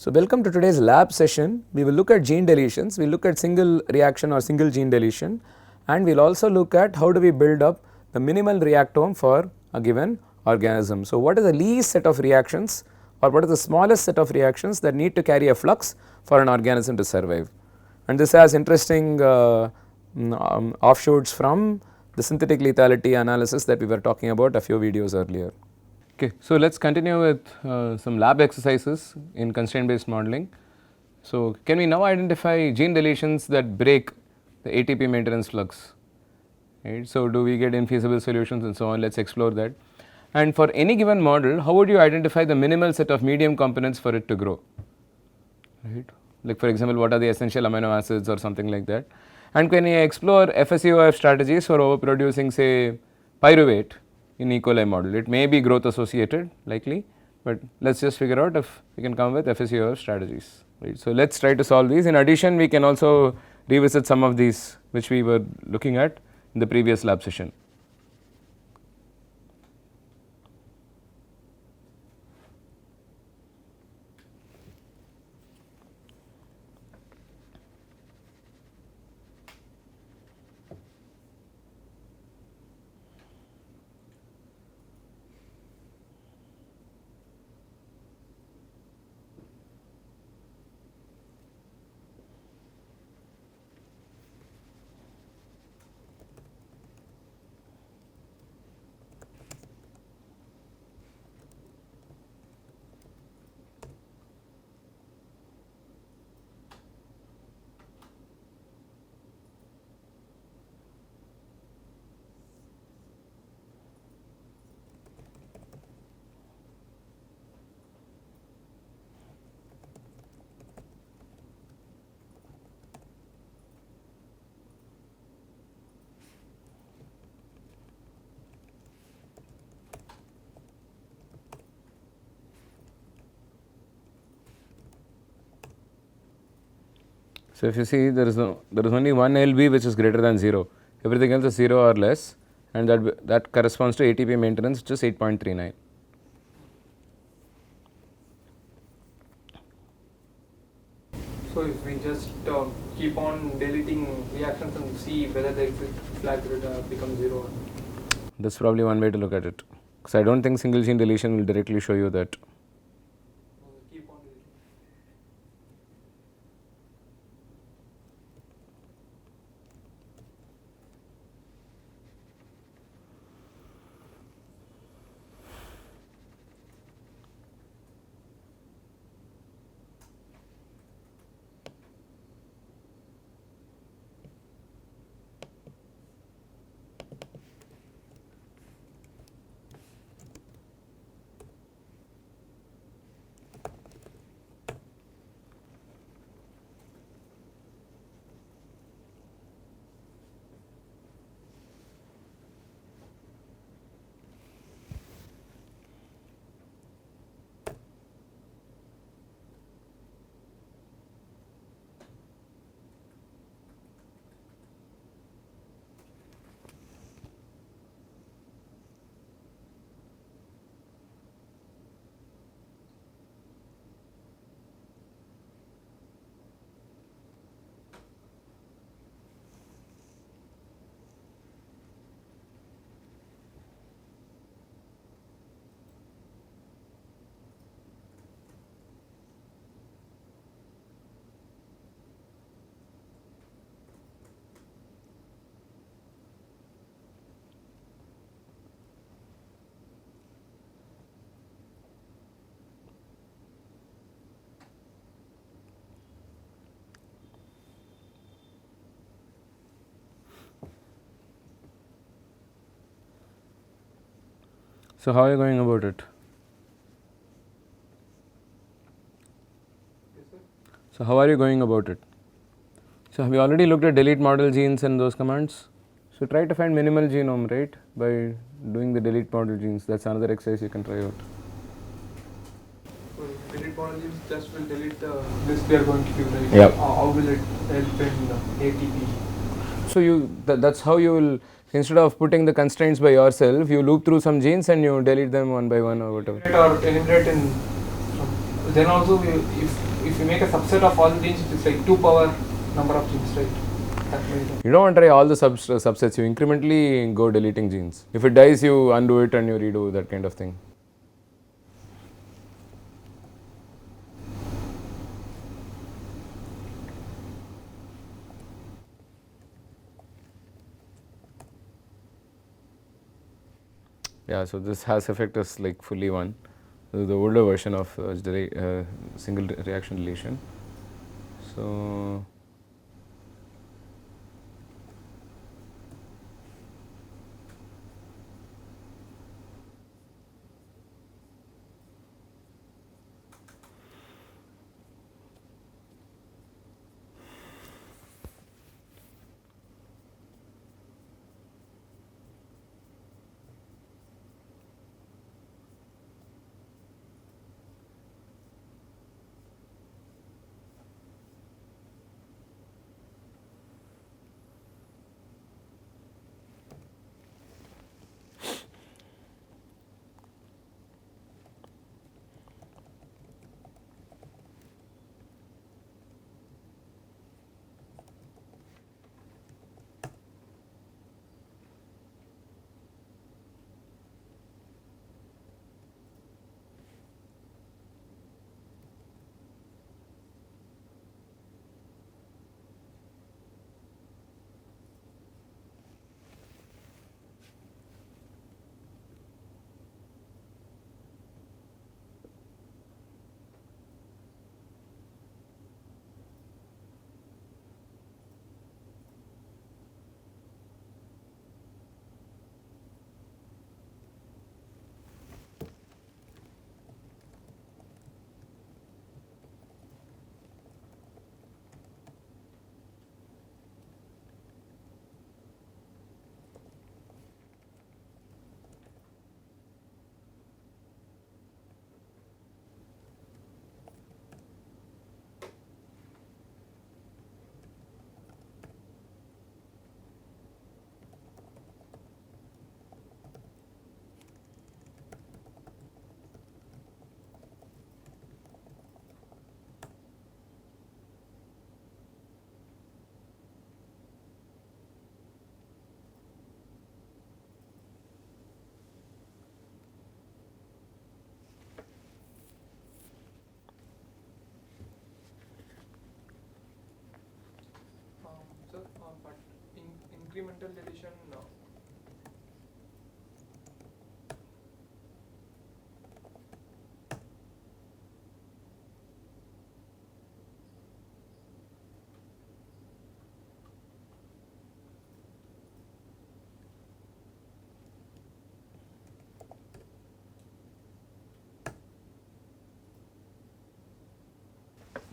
So, welcome to today's lab session. We will look at gene deletions, we will look at single reaction or single gene deletion, and we will also look at how do we build up the minimal reactome for a given organism. So, what is the least set of reactions or what is the smallest set of reactions that need to carry a flux for an organism to survive, and this has interesting offshoots from the synthetic lethality analysis that we were talking about a few videos earlier. Okay, so let us continue with some lab exercises in constraint based modeling. So, can we now identify gene deletions that break the ATP maintenance flux, right? So, do we get infeasible solutions and so on, let us explore that. And for any given model, how would you identify the minimal set of medium components for it to grow, right? Like for example, what are the essential amino acids or something like that. And can we explore FSEOF strategies for overproducing say pyruvate in E. coli model. It may be growth associated likely, but let us just figure out if we can come with FSEOF strategies, right. So, let us try to solve these. In addition, we can also revisit some of these which we were looking at in the previous lab session. So, if you see there is only one LB which is greater than 0, everything else is 0 or less, and that corresponds to ATP maintenance, which is 8.39. So, if we just keep on deleting reactions and see whether the exit flag will become 0. That is probably one way to look at it, because I do not think single gene deletion will directly show you that. Keep on deleting. So, how are you going about it? Yes, sir. So, how are you going about it? So, we already looked at delete model genes and those commands. So, try to find minimal genome, right, by doing the delete model genes. That is another exercise you can try out. So, delete molecules just will delete the list we are going to do, right? Yep. How will it help in ATP? So, that's how you will, instead of putting the constraints by yourself, you loop through some genes and you delete them one by one or whatever. Or enumerate in then also if if you make a subset of all the genes, it's like 2 power number of genes, right? That many times. You don't want to try all the subsets, you incrementally go deleting genes. If it dies, you undo it and you redo that kind of thing. Yeah, so this has effect is like fully 1. This is the older version of single reaction deletion. So But incremental deletion, no.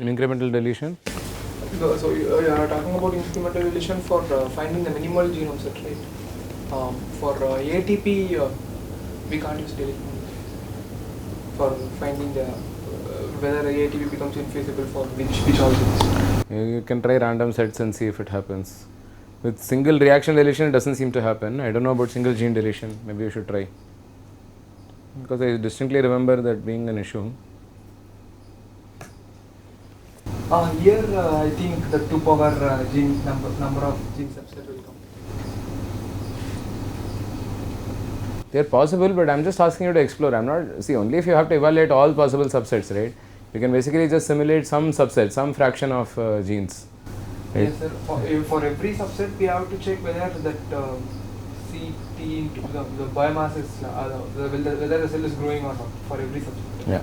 in incremental deletion, So you are talking about incremental deletion for finding the minimal genome set, right? For ATP, we can't use delete for finding the whether ATP becomes infeasible for which all genes. you can try random sets and see if it happens. With single reaction deletion, it doesn't seem to happen. I don't know about single gene deletion. Maybe you should try, because I distinctly remember that being an issue. Here, I think the 2 power gene number of gene subset will come. They are possible, but I'm just asking you to explore. I'm not, see, only if you have to evaluate all possible subsets, right? You can basically just simulate some subset, some fraction of genes. Right? Yes, sir. For every subset, we have to check whether that CT into the biomass is whether the cell is growing or not for every subset. Yeah.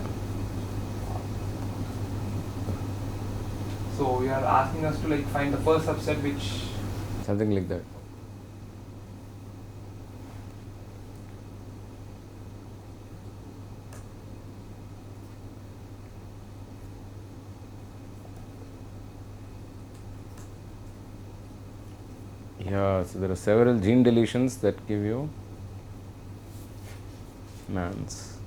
So you are asking us to like find the first subset which. Something like that. Yeah, so there are several gene deletions that give you MANs.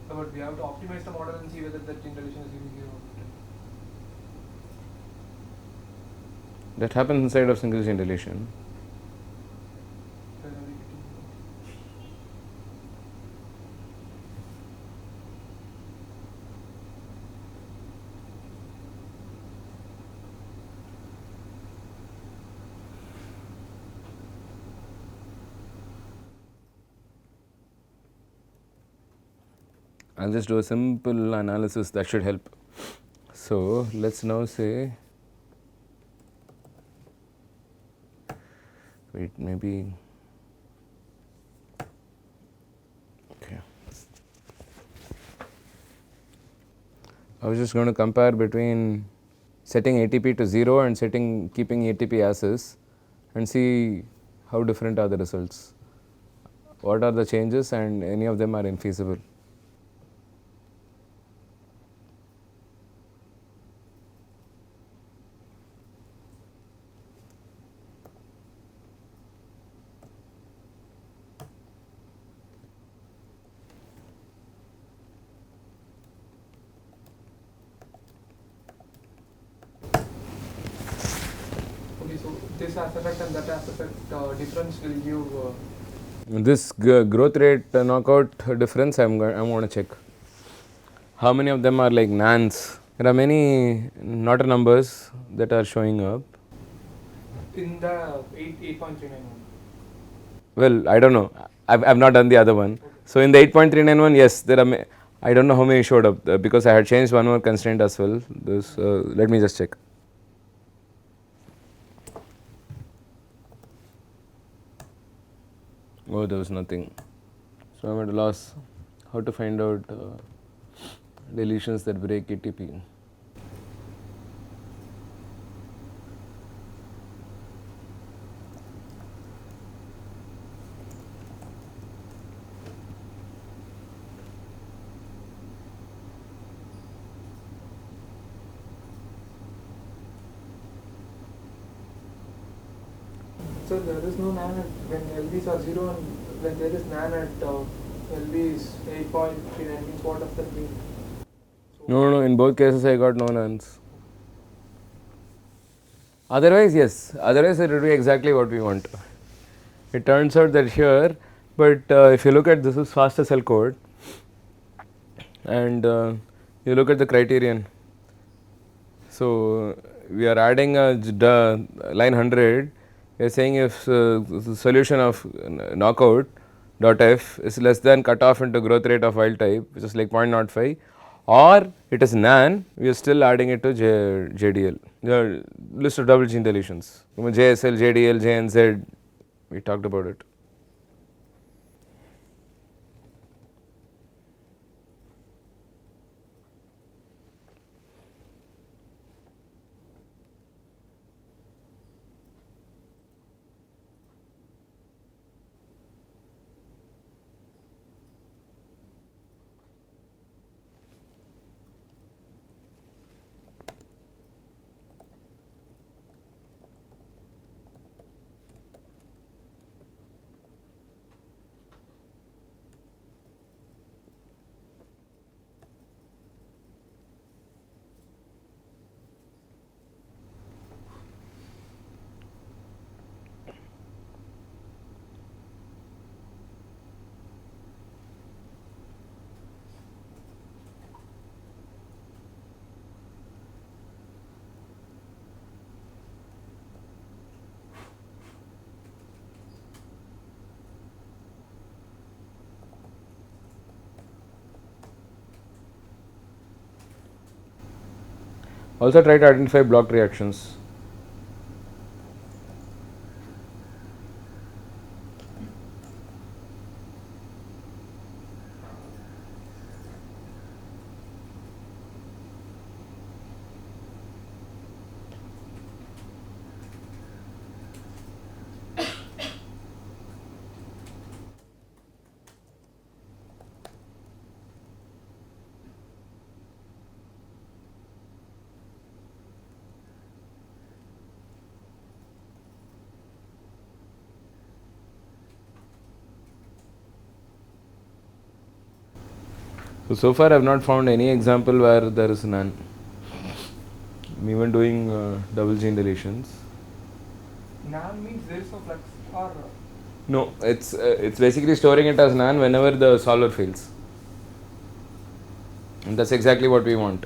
But we have to optimize the model and see whether that gene deletion is giving 0 or not. That happens inside of single gene deletion. I'll just do a simple analysis that should help. So let's now say, wait, maybe, okay. I was just going to compare between setting ATP to 0 and keeping ATP as is and see how different are the results. What are the changes, and any of them are infeasible. Okay, so this aspect and that aspect difference will give. This growth rate knockout difference, I'm going to check. How many of them are like nans? There are many not numbers that are showing up. In the 8.391. Well, I don't know. I've not done the other one. Okay. So in the 8.391, yes, there are. I don't know how many showed up because I had changed one more constraint as well. This, let me just check. Oh, there was nothing. So I'm at a loss. How to find out deletions that break ATP? So there is no NAN at when LBs are 0 and when there is NAN at LBs 8.39 means what does that mean? So No, in both cases I got no nans. Otherwise, yes. Otherwise, it would be exactly what we want. It turns out that here, but if you look at this is faster cell code, and you look at the criterion. So we are adding a line 100. We are saying if the solution of knockout dot f is less than cutoff into growth rate of wild type, which is like 0.05, or it is nan, we are still adding it to JDL, the list of double gene deletions. JSL, JDL, JNZ, we talked about it. Also try to identify blocked reactions. So far I have not found any example where there is none. I'm even doing double gene deletions. NAN means there is no flux or No, it's basically storing it as nan whenever the solver fails. And that's exactly what we want.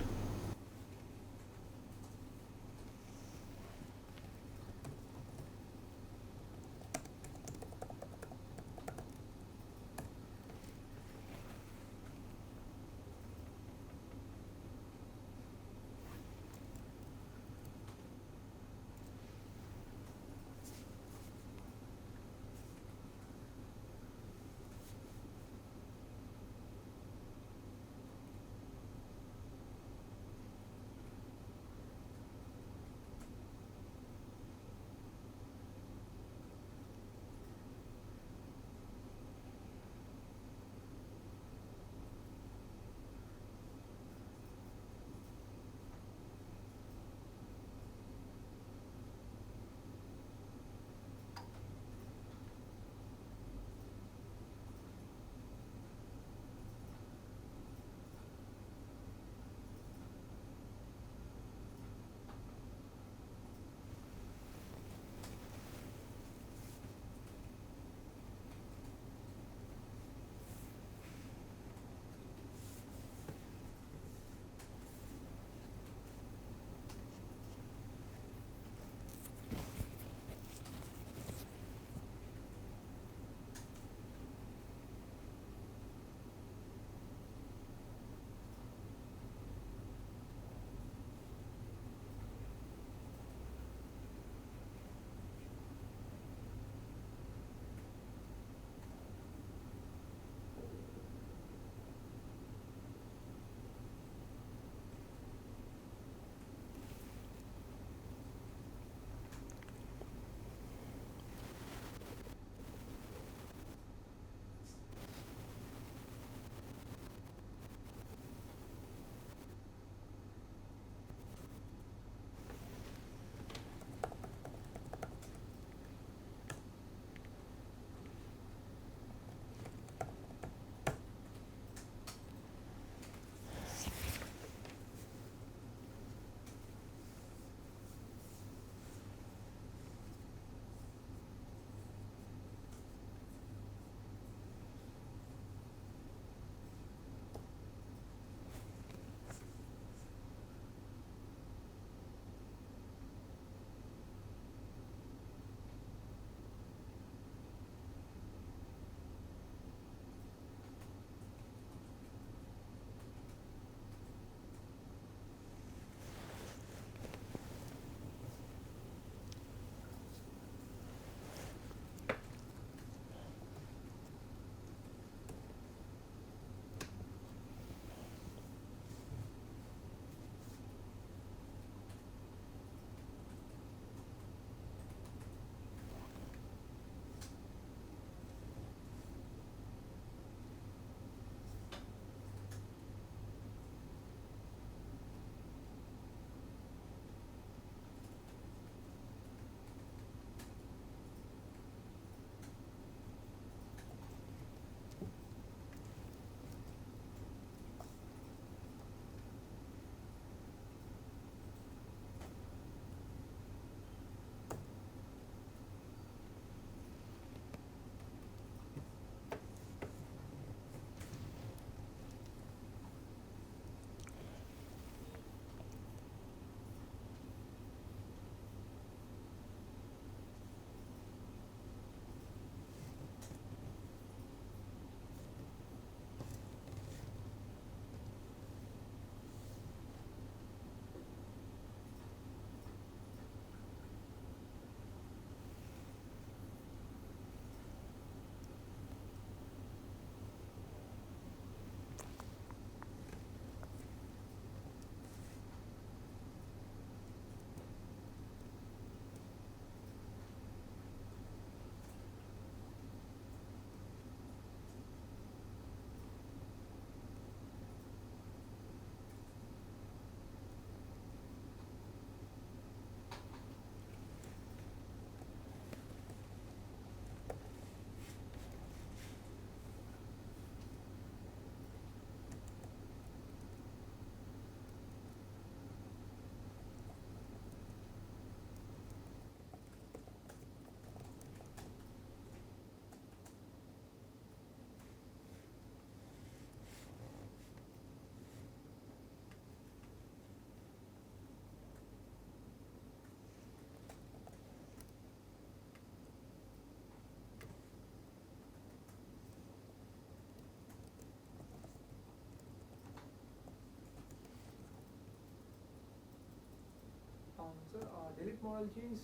delete model genes,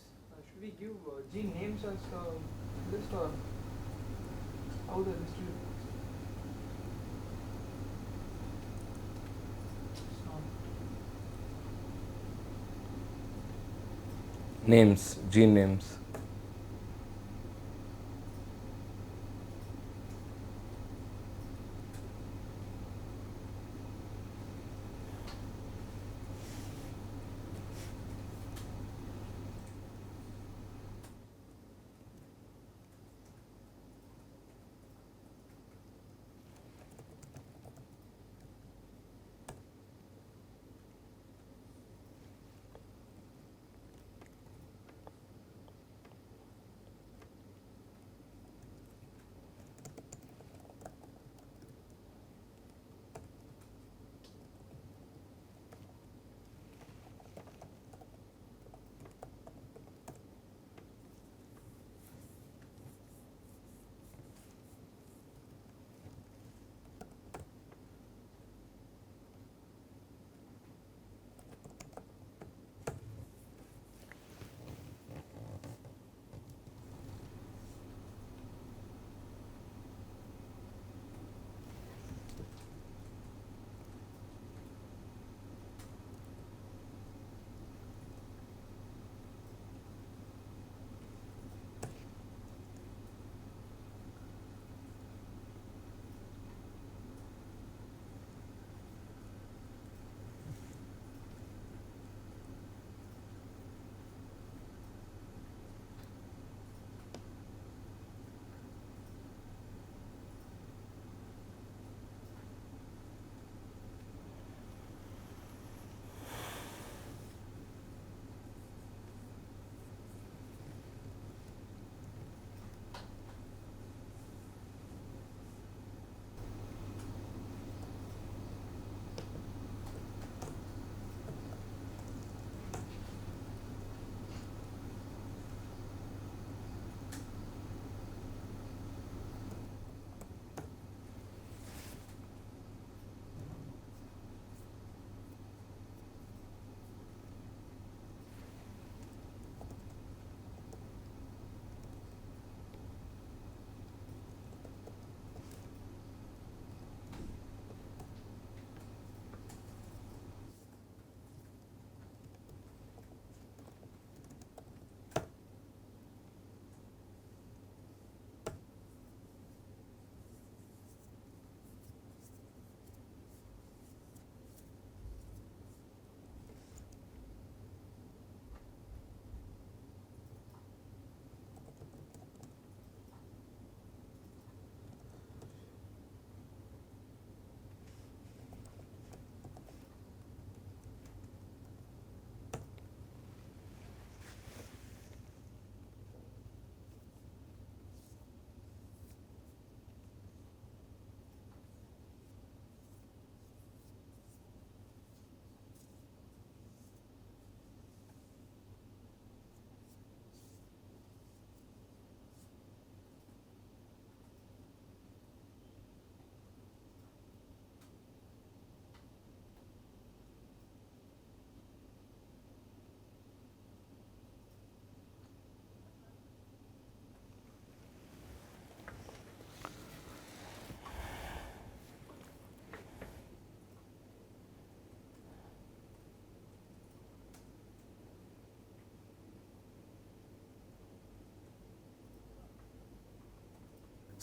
should we give gene names as list, or how the list will work? Names, gene names.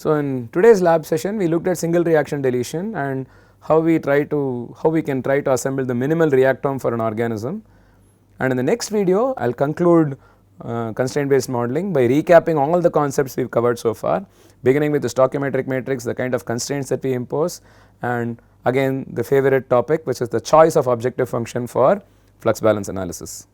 So, in today's lab session we looked at single reaction deletion and how we can try to assemble the minimal reactome for an organism. And in the next video I will conclude constraint based modeling by recapping all the concepts we have covered so far, beginning with the stoichiometric matrix, the kind of constraints that we impose, and again the favorite topic, which is the choice of objective function for flux balance analysis.